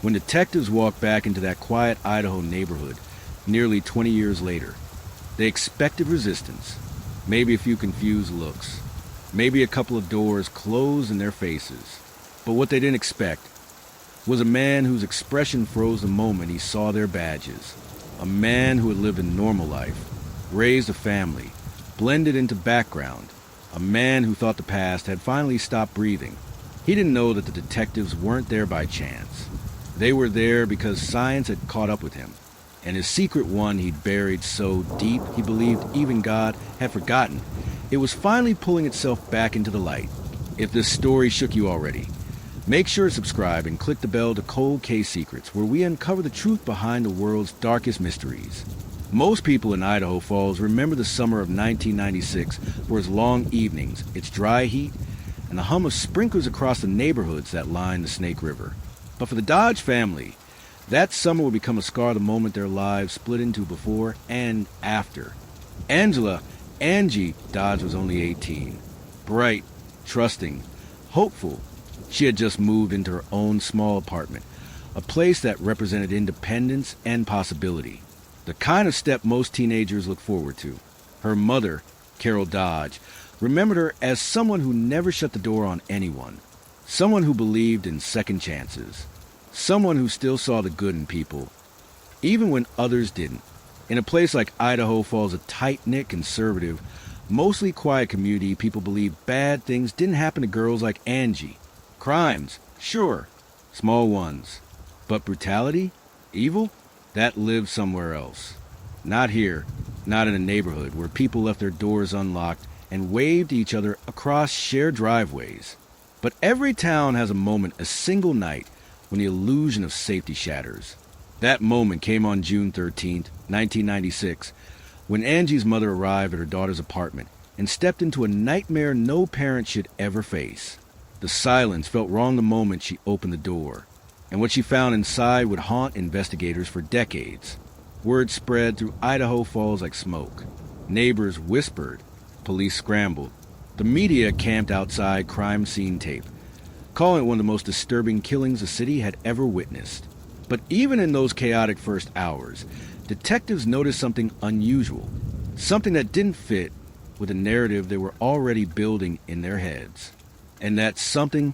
When detectives walked back into that quiet Idaho neighborhood nearly 20 years later, they expected resistance, maybe a few confused looks, maybe a couple of doors closed in their faces. But what they didn't expect was a man whose expression froze the moment he saw their badges. A man who had lived a normal life, raised a family, blended into background. A man who thought the past had finally stopped breathing. He didn't know that the detectives weren't there by chance. They were there because science had caught up with him, and his secret one he'd buried so deep he believed even God had forgotten. It was finally pulling itself back into the light. If this story shook you already, make sure to subscribe and click the bell to Cold Case Secrets, where we uncover the truth behind the world's darkest mysteries. Most people in Idaho Falls remember the summer of 1996 for its long evenings, its dry heat, and the hum of sprinklers across the neighborhoods that line the Snake River. But for the Dodge family, that summer would become a scar the moment their lives split into before and after. Angie Dodge was only 18. Bright, trusting, hopeful. She had just moved into her own small apartment, a place that represented independence and possibility. The kind of step most teenagers look forward to. Her mother, Carol Dodge, remembered her as someone who never shut the door on anyone, someone who believed in second chances, someone who still saw the good in people, even when others didn't. In a place like Idaho Falls, a tight-knit, conservative, mostly quiet community, people believed bad things didn't happen to girls like Angie. Crimes, sure, small ones. But brutality? Evil? That lived somewhere else. Not here, not in a neighborhood where people left their doors unlocked and waved to each other across shared driveways. But every town has a moment, a single night, when the illusion of safety shatters. That moment came on June 13th, 1996, when Angie's mother arrived at her daughter's apartment and stepped into a nightmare no parent should ever face. The silence felt wrong the moment she opened the door, and what she found inside would haunt investigators for decades. Word spread through Idaho Falls like smoke. Neighbors whispered. Police scrambled. The media camped outside crime scene tape, calling it one of the most disturbing killings the city had ever witnessed. But even in those chaotic first hours, detectives noticed something unusual, something that didn't fit with the narrative they were already building in their heads. And that something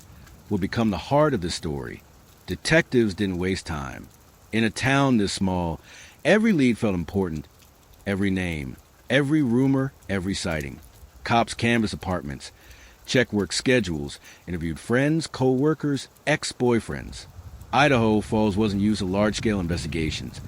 would become the heart of the story. Detectives didn't waste time. In a town this small, every lead felt important. Every name, every rumor, every sighting. Cops canvassed apartments, checked work schedules, interviewed friends, co-workers, ex-boyfriends. Idaho Falls wasn't used to large-scale investigations,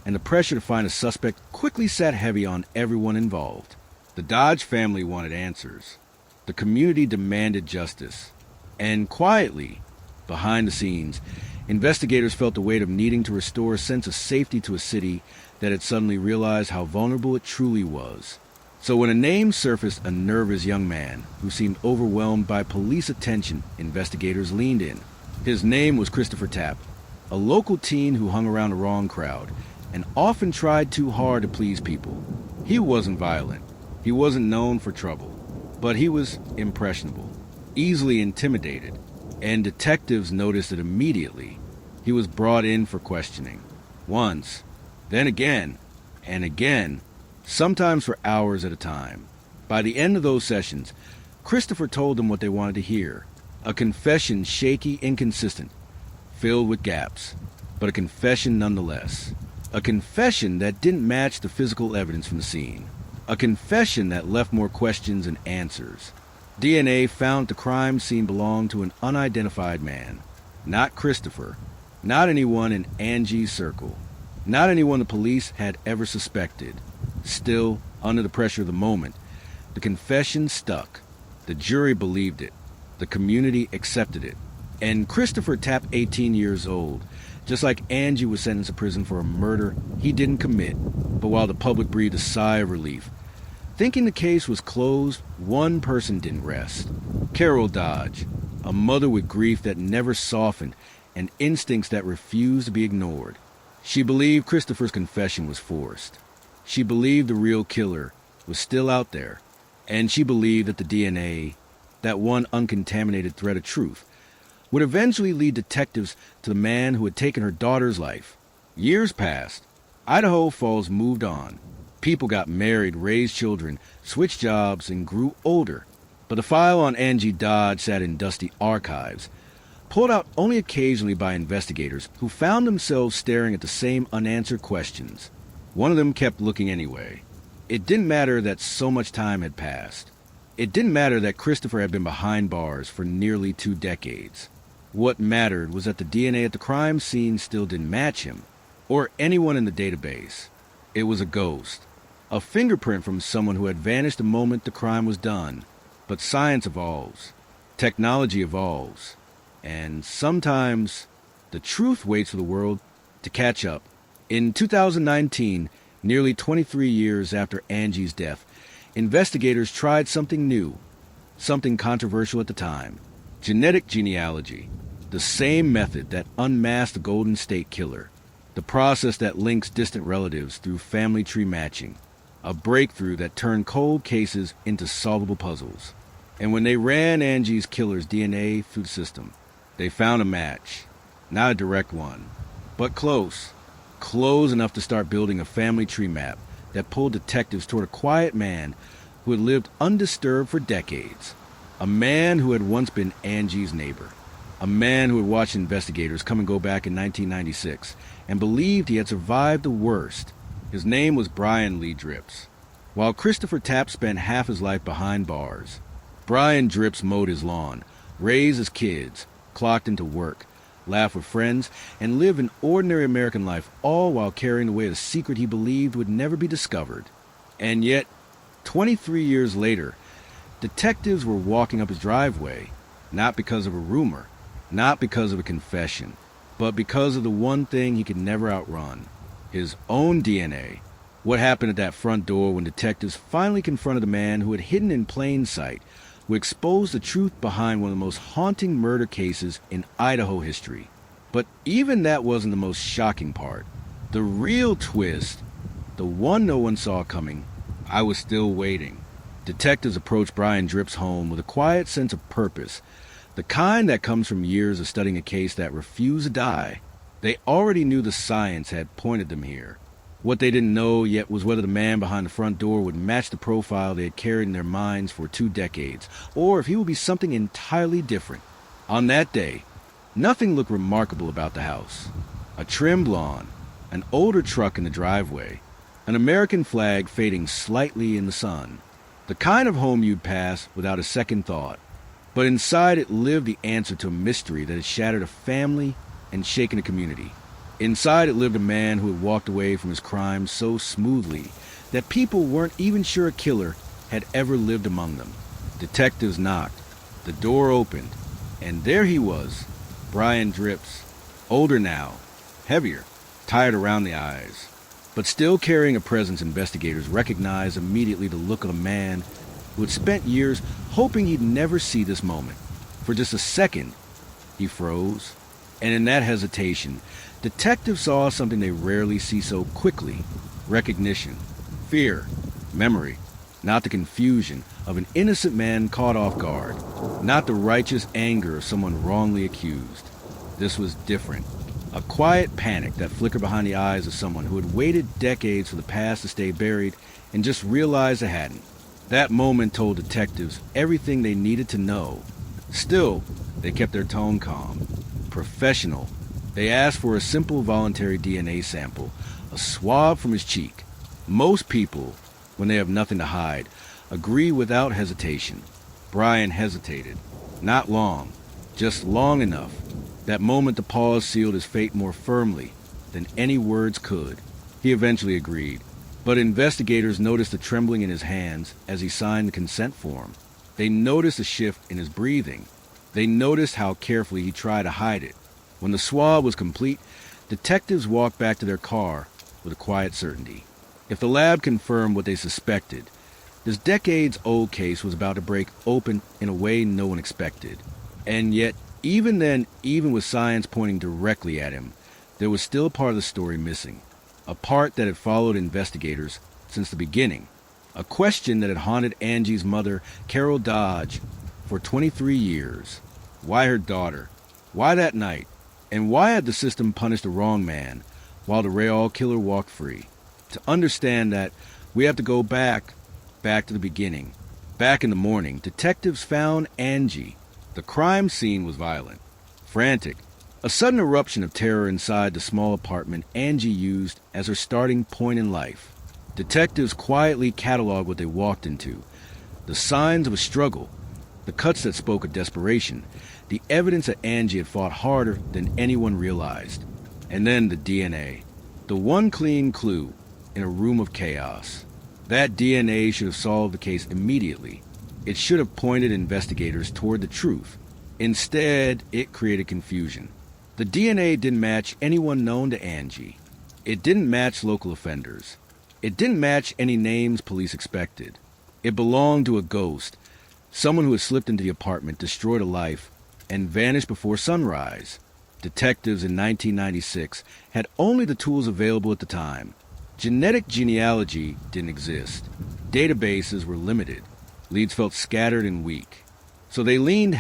and the pressure to find a suspect quickly sat heavy on everyone involved. The Dodge family wanted answers. The community demanded justice. And quietly, behind the scenes, investigators felt the weight of needing to restore a sense of safety to a city that had suddenly realized how vulnerable it truly was. So when a name surfaced, a nervous young man who seemed overwhelmed by police attention, investigators leaned in. His name was Christopher Tapp, a local teen who hung around the wrong crowd and often tried too hard to please people. He wasn't violent. He wasn't known for trouble, but he was impressionable, easily intimidated, and detectives noticed it immediately. He was brought in for questioning. Once, then again, and again, sometimes for hours at a time. By the end of those sessions, Christopher told them what they wanted to hear. A confession shaky, inconsistent, filled with gaps, but a confession nonetheless. A confession that didn't match the physical evidence from the scene. A confession that left more questions than answers. DNA found at the crime scene belonged to an unidentified man. Not Christopher. Not anyone in Angie's circle. Not anyone the police had ever suspected. Still, under the pressure of the moment, the confession stuck. The jury believed it. The community accepted it. And Christopher Tapp, 18 years old, just like Angie was sentenced to prison for a murder he didn't commit. But while the public breathed a sigh of relief, thinking the case was closed, one person didn't rest. Carol Dodge, a mother with grief that never softened and instincts that refused to be ignored. She believed Christopher's confession was forced. She believed the real killer was still out there. And she believed that the DNA, that one uncontaminated thread of truth, would eventually lead detectives to the man who had taken her daughter's life. Years passed. Idaho Falls moved on. People got married, raised children, switched jobs, and grew older. But the file on Angie Dodge sat in dusty archives, pulled out only occasionally by investigators who found themselves staring at the same unanswered questions. One of them kept looking anyway. It didn't matter that so much time had passed. It didn't matter that Christopher had been behind bars for nearly 2 decades. What mattered was that the DNA at the crime scene still didn't match him, or anyone in the database. It was a ghost, a fingerprint from someone who had vanished the moment the crime was done. But science evolves, technology evolves, and sometimes the truth waits for the world to catch up. In 2019, nearly 23 years after Angie's death, investigators tried something new, something controversial at the time: genetic genealogy, the same method that unmasked the Golden State Killer, the process that links distant relatives through family tree matching, a breakthrough that turned cold cases into solvable puzzles. And when they ran Angie's killer's DNA through the system, they found a match. Not a direct one, but close. Close enough to start building a family tree map that pulled detectives toward a quiet man who had lived undisturbed for decades. A man who had once been Angie's neighbor. A man who had watched investigators come and go back in 1996 and believed he had survived the worst. His name was Brian Leigh Dripps. While Christopher Tapp spent half his life behind bars, Brian Dripps mowed his lawn, raised his kids, clocked into work, laughed with friends, and lived an ordinary American life, all while carrying away a secret he believed would never be discovered. And yet, 23 years later, detectives were walking up his driveway, not because of a rumor, not because of a confession, but because of the one thing he could never outrun: his own DNA. What happened at that front door when detectives finally confronted a man who had hidden in plain sight, who exposed the truth behind one of the most haunting murder cases in Idaho history? But even that wasn't the most shocking part. The real twist, the one no one saw coming, I was still waiting. Detectives approached Brian Dripps' home with a quiet sense of purpose, the kind that comes from years of studying a case that refused to die. They already knew the science had pointed them here. What they didn't know yet was whether the man behind the front door would match the profile they had carried in their minds for 2 decades, or if he would be something entirely different. On that day, nothing looked remarkable about the house. A trimmed lawn, an older truck in the driveway, an American flag fading slightly in the sun. The kind of home you'd pass without a second thought. But inside it lived the answer to a mystery that had shattered a family and shaken a community. Inside it lived a man who had walked away from his crimes so smoothly that people weren't even sure a killer had ever lived among them. Detectives knocked. The door opened, and there he was, Brian Dripps, older now, heavier, tired around the eyes, but still carrying a presence investigators recognized immediately: the look of a man who had spent years hoping he'd never see this moment. For just a second, he froze, and in that hesitation, detectives saw something they rarely see so quickly: recognition, fear, memory. Not the confusion of an innocent man caught off guard, not the righteous anger of someone wrongly accused. This was different. A quiet panic that flickered behind the eyes of someone who had waited decades for the past to stay buried and just realized it hadn't. That moment told detectives everything they needed to know. Still, they kept their tone calm, professional. They asked for a simple voluntary DNA sample, a swab from his cheek. Most people, when they have nothing to hide, agree without hesitation. Brian hesitated. Not long, just long enough. That moment the pause sealed his fate more firmly than any words could. He eventually agreed, but investigators noticed the trembling in his hands as he signed the consent form. They noticed a shift in his breathing. They noticed how carefully he tried to hide it. When the swab was complete, detectives walked back to their car with a quiet certainty. If the lab confirmed what they suspected, this decades-old case was about to break open in a way no one expected. And yet, even then, even with science pointing directly at him, there was still a part of the story missing. A part that had followed investigators since the beginning. A question that had haunted Angie's mother, Carol Dodge, for 23 years. Why her daughter, Why that night? And why had the system punished the wrong man while the Rayall killer walked free? To understand that, we have to go back to the beginning. Back in the morning, detectives found Angie. The crime scene was violent, frantic, a sudden eruption of terror inside the small apartment Angie used as her starting point in life. Detectives quietly cataloged what they walked into. The signs of a struggle, the cuts that spoke of desperation, the evidence that Angie had fought harder than anyone realized. And then the DNA. The one clean clue in a room of chaos. That DNA should have solved the case immediately. It should have pointed investigators toward the truth. Instead, it created confusion. The DNA didn't match anyone known to Angie. It didn't match local offenders. It didn't match any names police expected. It belonged to a ghost, someone who had slipped into the apartment, destroyed a life, and vanished before sunrise. Detectives in 1996 had only the tools available at the time. Genetic genealogy didn't exist. Databases were limited. Leads felt scattered and weak. So they leaned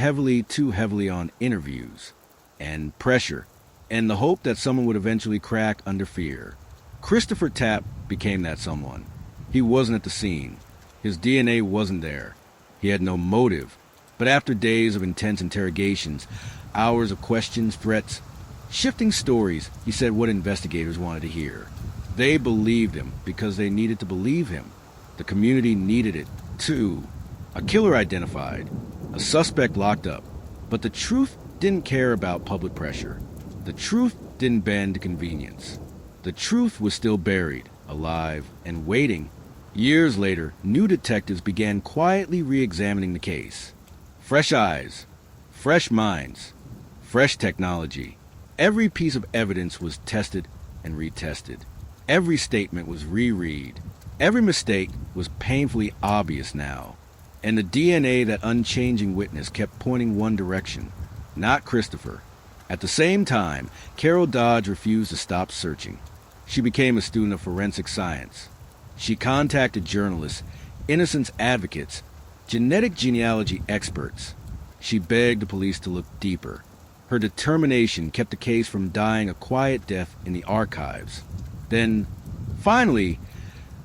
too heavily on interviews and pressure and the hope that someone would eventually crack under fear. Christopher Tapp became that someone. He wasn't at the scene. His DNA wasn't there. He had no motive. But after days of intense interrogations, hours of questions, threats, shifting stories, he said what investigators wanted to hear. They believed him because they needed to believe him. The community needed it, too. A killer identified, a suspect locked up. But the truth didn't care about public pressure. The truth didn't bend to convenience. The truth was still buried, alive, and waiting. Years later, new detectives began quietly re-examining the case. Fresh eyes, fresh minds, fresh technology. Every piece of evidence was tested and retested. Every statement was reread. Every mistake was painfully obvious now. And the DNA, that unchanging witness, kept pointing one direction, not Christopher. At the same time, Carol Dodge refused to stop searching. She became a student of forensic science. She contacted journalists, innocence advocates, genetic genealogy experts. She begged the police to look deeper. Her determination kept the case from dying a quiet death in the archives. Then, finally,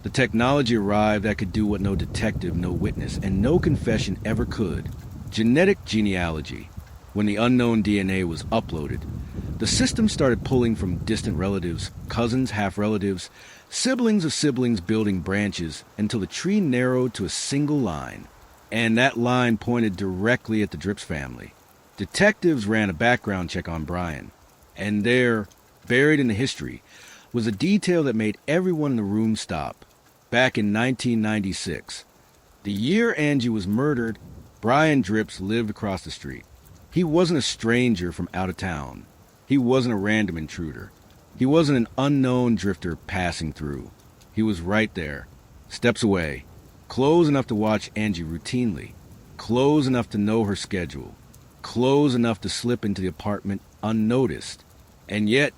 the technology arrived that could do what no detective, no witness, and no confession ever could. Genetic genealogy. When the unknown DNA was uploaded, the system started pulling from distant relatives, cousins, half-relatives, siblings of siblings building branches until the tree narrowed to a single line. And that line pointed directly at the Dripps family. Detectives ran a background check on Brian. And there, buried in the history, was a detail that made everyone in the room stop. Back in 1996, the year Angie was murdered, Brian Dripps lived across the street. He wasn't a stranger from out of town. He wasn't a random intruder. He wasn't an unknown drifter passing through. He was right there, steps away, close enough to watch Angie routinely, close enough to know her schedule, close enough to slip into the apartment unnoticed. And yet,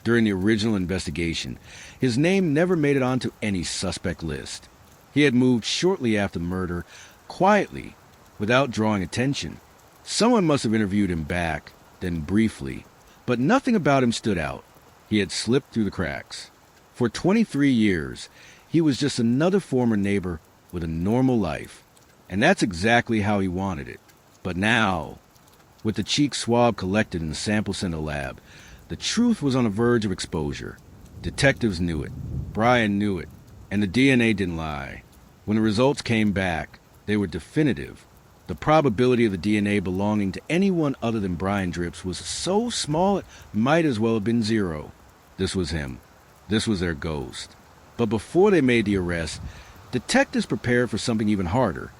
during the original investigation, his name never made it onto any suspect list. He had moved shortly after the murder, quietly, without drawing attention. Someone must have interviewed him back, then briefly, but nothing about him stood out. He had slipped through the cracks. For 23 years, he was just another former neighbor with a normal life. And that's exactly how he wanted it. But now, with the cheek swab collected and the sample sent to the lab, the truth was on the verge of exposure. Detectives knew it. Brian knew it. And the DNA didn't lie. When the results came back, they were definitive. The probability of the DNA belonging to anyone other than Brian Dripps was so small it might as well have been zero. This was him. This was their ghost. But before they made the arrest, detectives prepared for something even harder.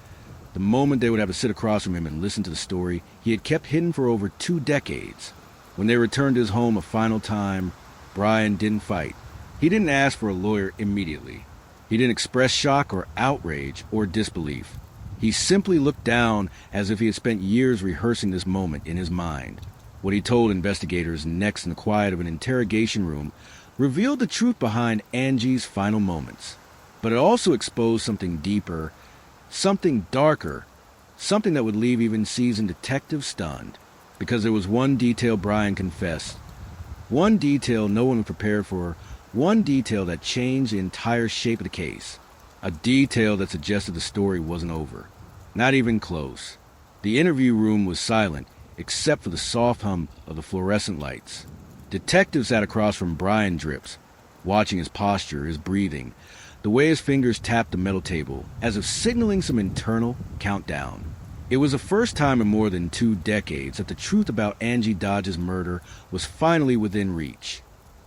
The moment they would have to sit across from him and listen to the story he had kept hidden for over 2 decades. When they returned to his home a final time, Brian didn't fight. He didn't ask for a lawyer immediately. He didn't express shock or outrage or disbelief. He simply looked down as if he had spent years rehearsing this moment in his mind. What he told investigators next in the quiet of an interrogation room revealed the truth behind Angie's final moments. But it also exposed something deeper, something darker, something that would leave even seasoned detectives stunned. because there was one detail Brian confessed. One detail no one was prepared for. One detail that changed the entire shape of the case. A detail that suggested the story wasn't over. Not even close. The interview room was silent, except for the soft hum of the fluorescent lights. Detectives sat across from Brian Dripps, watching his posture, his breathing, the way his fingers tapped the metal table, as if signaling some internal countdown. It was the first time in more than 2 decades that the truth about Angie Dodge's murder was finally within reach.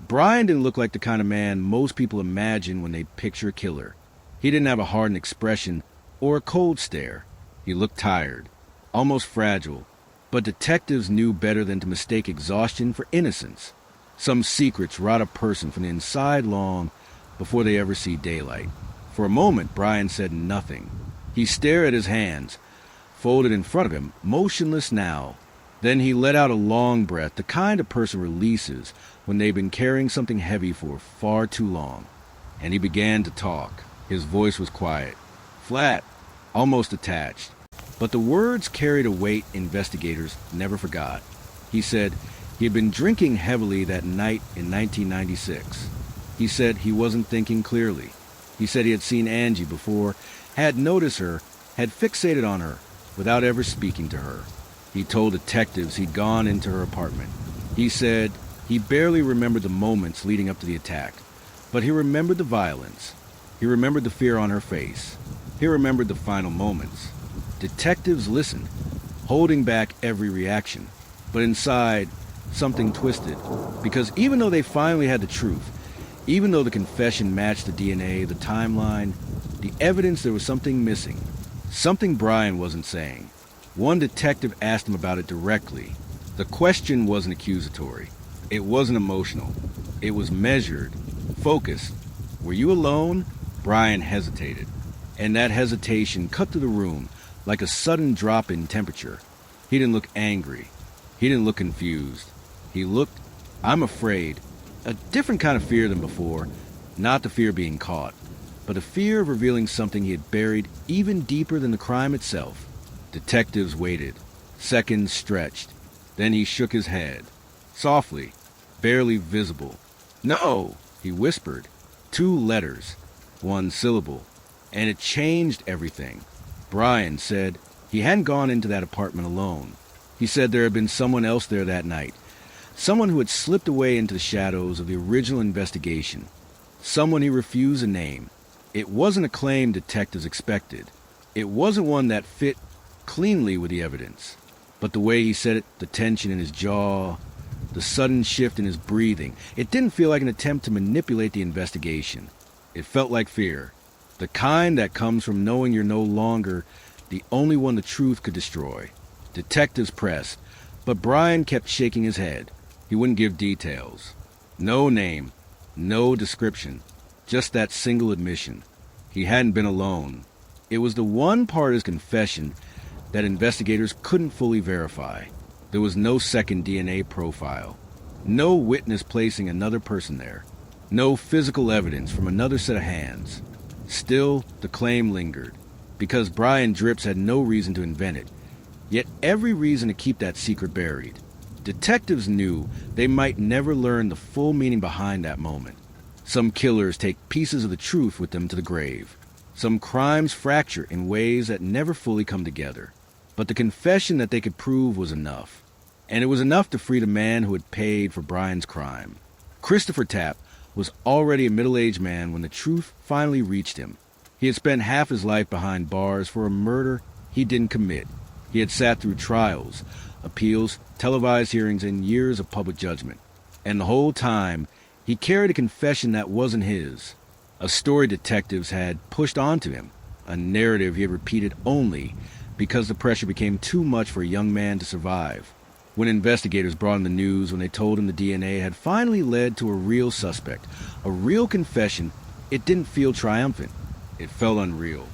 Brian didn't look like the kind of man most people imagine when they picture a killer. He didn't have a hardened expression or a cold stare. He looked tired, almost fragile, but detectives knew better than to mistake exhaustion for innocence. Some secrets rot a person from the inside long before they ever see daylight. For a moment, Brian said nothing. He stared at his hands, folded in front of him, motionless now. Then he let out a long breath, the kind a person releases when they've been carrying something heavy for far too long. And he began to talk. His voice was quiet, flat, almost detached. But the words carried a weight investigators never forgot. He said he had been drinking heavily that night in 1996. He said he wasn't thinking clearly. He said he had seen Angie before, had noticed her, had fixated on her, without ever speaking to her. He told detectives he'd gone into her apartment. He said he barely remembered the moments leading up to the attack, but he remembered the violence. He remembered the fear on her face. He remembered the final moments. Detectives listened, holding back every reaction. But inside, something twisted. Because even though they finally had the truth, even though the confession matched the DNA, the timeline, the evidence, there was something missing. Something Brian wasn't saying. One detective asked him about it directly. The question wasn't accusatory. It wasn't emotional. It was measured, focused. Were you alone? Brian hesitated. And that hesitation cut through the room like a sudden drop in temperature. He didn't look angry. He didn't look confused. He looked, I'm afraid, a different kind of fear than before. Not the fear of being caught, but the fear of revealing something he had buried even deeper than the crime itself. Detectives waited. Seconds stretched. Then he shook his head. Softly, barely visible. No, he whispered. 2 letters, 1 syllable. And it changed everything. Brian said he hadn't gone into that apartment alone. He said there had been someone else there that night. Someone who had slipped away into the shadows of the original investigation. Someone he refused to name. It wasn't a claim detectives expected. It wasn't one that fit cleanly with the evidence. But the way he said it, the tension in his jaw, the sudden shift in his breathing, it didn't feel like an attempt to manipulate the investigation. It felt like fear. The kind that comes from knowing you're no longer the only one the truth could destroy. Detectives pressed, but Brian kept shaking his head. He wouldn't give details. No name, no description, just that single admission. He hadn't been alone. It was the one part of his confession that investigators couldn't fully verify. There was no second DNA profile, no witness placing another person there, no physical evidence from another set of hands. Still, the claim lingered, because Brian Dripps had no reason to invent it, yet every reason to keep that secret buried. Detectives knew they might never learn the full meaning behind that moment. Some killers take pieces of the truth with them to the grave. Some crimes fracture in ways that never fully come together. But the confession that they could prove was enough. And it was enough to free the man who had paid for Brian's crime. Christopher Tapp was already a middle-aged man when the truth finally reached him. He had spent half his life behind bars for a murder he didn't commit. He had sat through trials, appeals, televised hearings, and years of public judgment. And the whole time, he carried a confession that wasn't his. A story detectives had pushed onto him, a narrative he had repeated only because the pressure became too much for a young man to survive. When investigators brought him the news, when they told him the DNA had finally led to a real suspect, a real confession, it didn't feel triumphant. It felt unreal,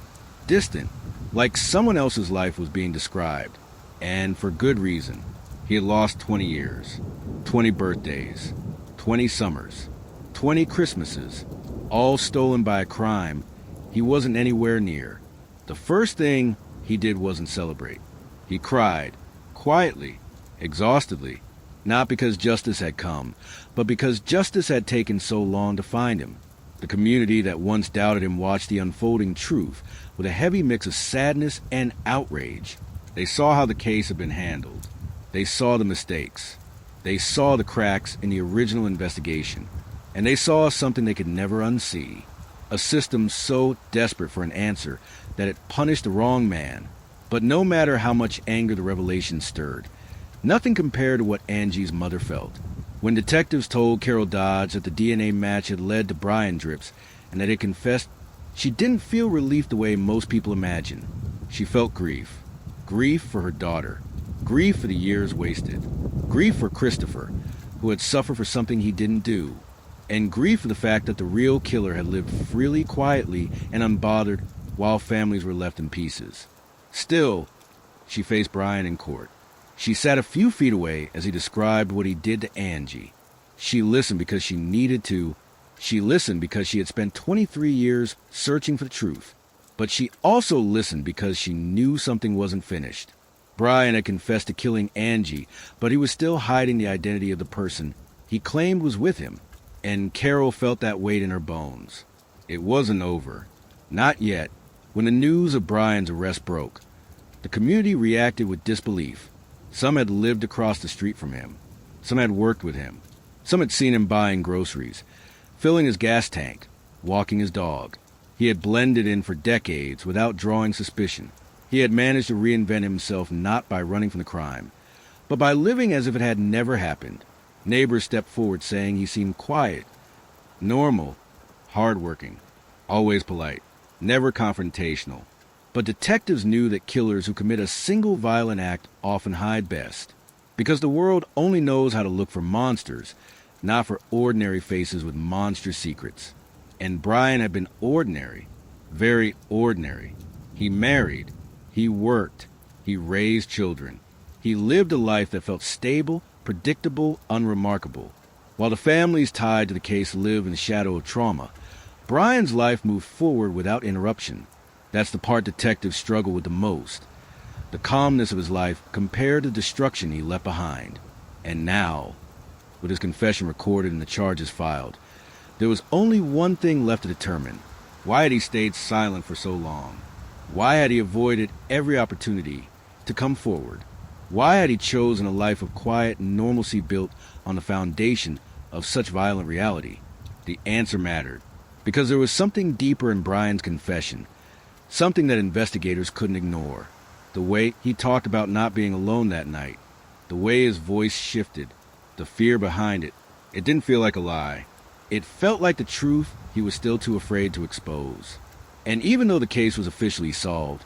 distant, like someone else's life was being described. And for good reason. He had lost 20 years, 20 birthdays, 20 summers, 20 Christmases, all stolen by a crime he wasn't anywhere near. The first thing he did wasn't celebrate. He cried, quietly, Exhaustedly. Not because justice had come, but because justice had taken so long to find him. The community that once doubted him watched the unfolding truth with a heavy mix of sadness and outrage. They saw how the case had been handled. They saw the mistakes. They saw the cracks in the original investigation. And they saw something they could never unsee. A system so desperate for an answer that it punished the wrong man. But no matter how much anger the revelation stirred, nothing compared to what Angie's mother felt. When detectives told Carol Dodge that the DNA match had led to Brian Dripps and that it confessed, she didn't feel relief the way most people imagine. She felt grief. Grief for her daughter. Grief for the years wasted. Grief for Christopher, who had suffered for something he didn't do. And grief for the fact that the real killer had lived freely, quietly, and unbothered while families were left in pieces. Still, she faced Brian in court. She sat a few feet away as he described what he did to Angie. She listened because she needed to. She listened because she had spent 23 years searching for the truth. But she also listened because she knew something wasn't finished. Brian had confessed to killing Angie, but he was still hiding the identity of the person he claimed was with him. And Carol felt that weight in her bones. It wasn't over. Not yet. When the news of Brian's arrest broke, the community reacted with disbelief. Some had lived across the street from him. Some had worked with him. Some had seen him buying groceries, filling his gas tank, walking his dog. He had blended in for decades without drawing suspicion. He had managed to reinvent himself not by running from the crime, but by living as if it had never happened. Neighbors stepped forward saying he seemed quiet, normal, hardworking, always polite, never confrontational. But detectives knew that killers who commit a single violent act often hide best, because the world only knows how to look for monsters, not for ordinary faces with monstrous secrets. And Brian had been ordinary, very ordinary. He married, he worked, he raised children. He lived a life that felt stable, predictable, unremarkable. While the families tied to the case lived in the shadow of trauma, Brian's life moved forward without interruption. That's the part detectives struggle with the most. The calmness of his life compared to the destruction he left behind. And now, with his confession recorded and the charges filed, there was only one thing left to determine. Why had he stayed silent for so long? Why had he avoided every opportunity to come forward? Why had he chosen a life of quiet normalcy built on the foundation of such violent reality? The answer mattered, because there was something deeper in Brian's confession, something that investigators couldn't ignore. The way he talked about not being alone that night, the way his voice shifted, the fear behind it. It didn't feel like a lie. It felt like the truth he was still too afraid to expose. And even though the case was officially solved,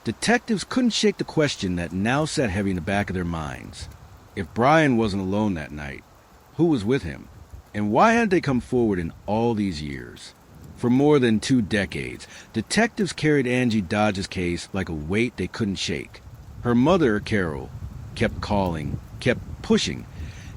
detectives couldn't shake the question that now sat heavy in the back of their minds. If Brian wasn't alone that night, who was with him? And why hadn't they come forward in all these years? For more than 2 decades, detectives carried Angie Dodge's case like a weight they couldn't shake. Her mother, Carol, kept calling, kept pushing,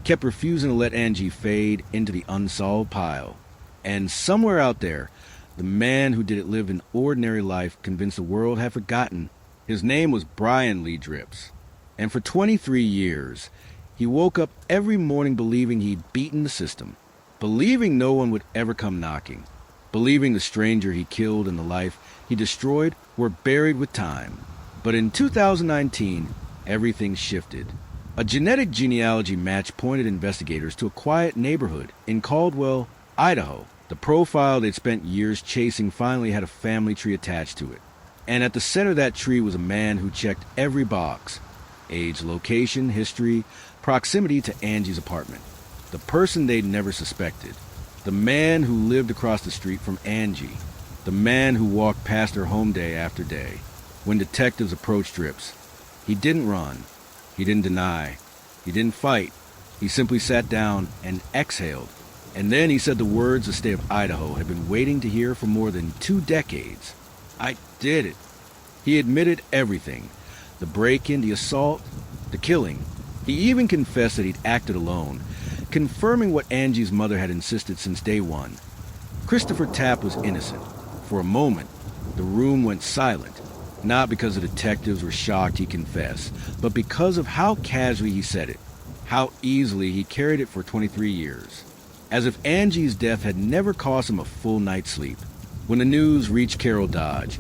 kept refusing to let Angie fade into the unsolved pile. And somewhere out there, the man who did it lived an ordinary life convinced the world had forgotten. His name was Brian Leigh Dripps. And for 23 years, he woke up every morning believing he'd beaten the system, believing no one would ever come knocking, believing the stranger he killed and the life he destroyed were buried with time. But in 2019, everything shifted. A genetic genealogy match pointed investigators to a quiet neighborhood in Caldwell, Idaho. The profile they'd spent years chasing finally had a family tree attached to it. And at the center of that tree was a man who checked every box: age, location, history, proximity to Angie's apartment. The person they'd never suspected. The man who lived across the street from Angie. The man who walked past her home day after day. When detectives approached Dripps, he didn't run. He didn't deny. He didn't fight. He simply sat down and exhaled. And then he said the words the state of Idaho had been waiting to hear for more than 2 decades. I did it. He admitted everything. The break-in, the assault, the killing. He even confessed that he'd acted alone, confirming what Angie's mother had insisted since day one. Christopher Tapp was innocent. For a moment, the room went silent. Not because the detectives were shocked he confessed, but because of how casually he said it, how easily he carried it for 23 years. As if Angie's death had never cost him a full night's sleep. When the news reached Carol Dodge,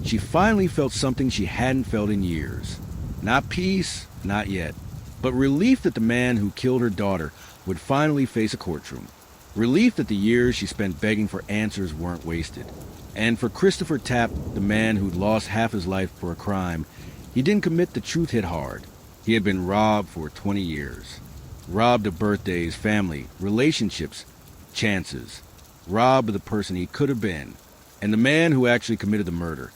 she finally felt something she hadn't felt in years. Not peace, not yet, but relief that the man who killed her daughter would finally face a courtroom. Relief that the years she spent begging for answers weren't wasted. And for Christopher Tapp, the man who'd lost half his life for a crime, he didn't commit. The truth hit hard. He had been robbed for 20 years. Robbed of birthdays, family, relationships, chances. Robbed of the person he could have been. And the man who actually committed the murder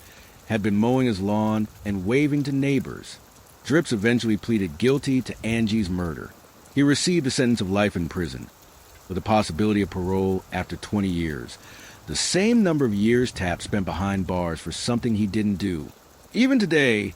had been mowing his lawn and waving to neighbors. Dripps eventually pleaded guilty to Angie's murder. He received a sentence of life in prison, with a possibility of parole after 20 years. The same number of years Tapp spent behind bars for something he didn't do. Even today,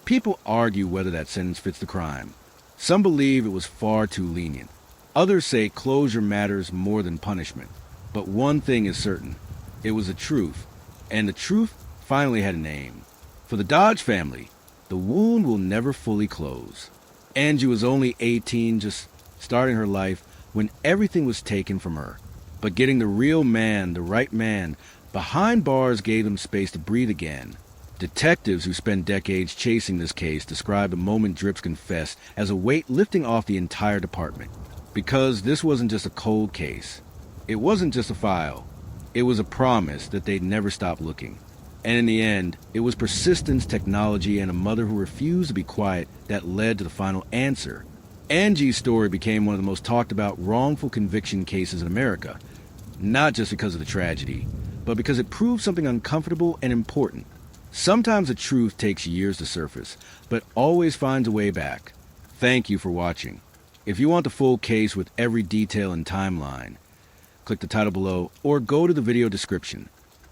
people argue whether that sentence fits the crime. Some believe it was far too lenient. Others say closure matters more than punishment. But one thing is certain. It was the truth. And the truth finally had a name. For the Dodge family, the wound will never fully close. Angie was only 18, just starting her life, when everything was taken from her. But getting the real man, the right man, behind bars gave them space to breathe again. Detectives who spent decades chasing this case described the moment Dripps confessed as a weight lifting off the entire department. Because this wasn't just a cold case. It wasn't just a file. It was a promise that they'd never stop looking. And in the end, it was persistence, technology, and a mother who refused to be quiet that led to the final answer. Angie's story became one of the most talked about wrongful conviction cases in America. Not just because of the tragedy, but because it proved something uncomfortable and important. Sometimes the truth takes years to surface, but always finds a way back. Thank you for watching. If you want the full case with every detail and timeline, click the title below or go to the video description.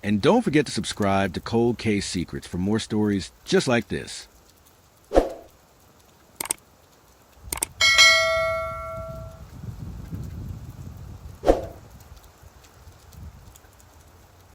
And don't forget to subscribe to Cold Case Secrets for more stories just like this.